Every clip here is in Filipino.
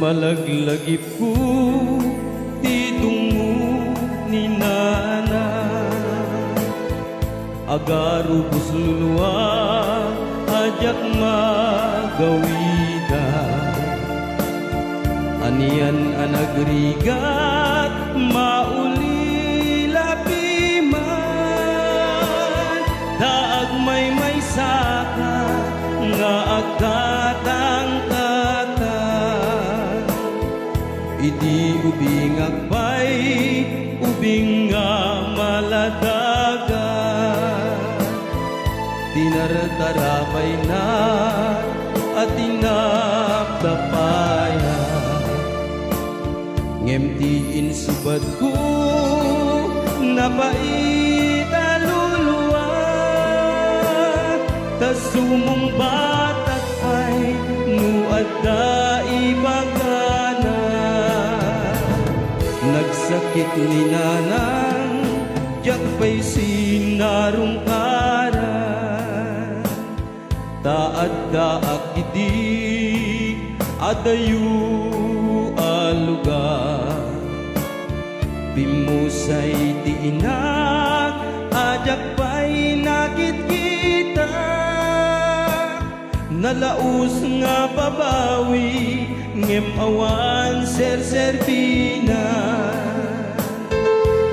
palaglagip ko titungo ni nana. Agaro busluluwa ajak magawida. Anian anagrigat mauli lapiman. Daag may saka nga agkatang kata. Idi ubing agpay ubing nga maladaga. Tinartarapay na at tinapdapaya. Ngemtiin subad ko napaita luluwa. Tasumong batak ay nuadda ibagana. Nagsakit ni nanang jakpay sinarungkaran. Taadda akidi adayu alugar. Bimusay di inak ajak pa'y nakit kita. Nalaus nga babawi ngem awan ser-serbina.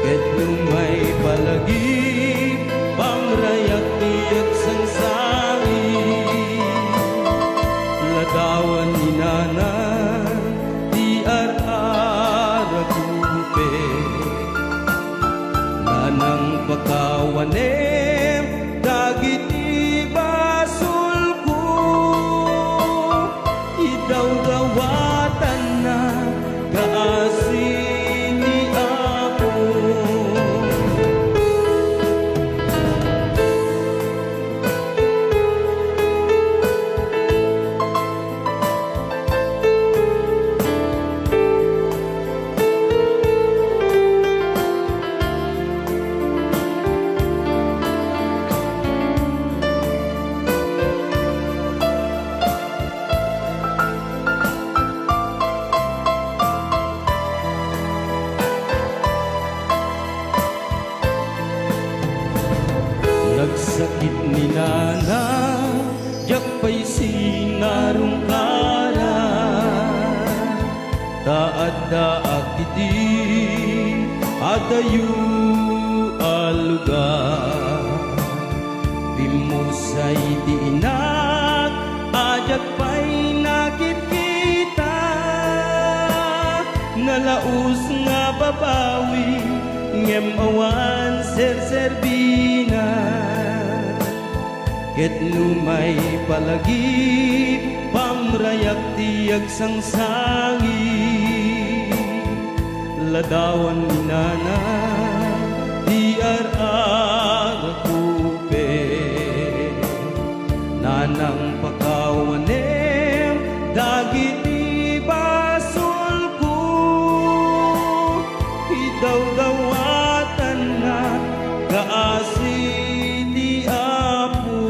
Ket lumay palagi pamrayak tiyak sangsari. Ladawan ni nana di ar-aragupe. Nanang pakawanem dagit ibasul ko. Idaw-dawatan na kaasin ni Apo. Nagsakit ni nana jakpay sinarungkaran. Taadda akidi adayu alugar. Bimusay di inak ajak pa'y nakit kita. Nalaus nga babawi ngem awan ser-serbina. Ket lumay palagi pamrayak tiyag sangsangi. Ladawan ni nana di ar-arakupe. Nanang pakawanem dagit ibasul ko. Idaw-dawatan na kaasi di Apo.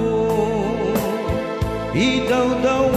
Idaw-daw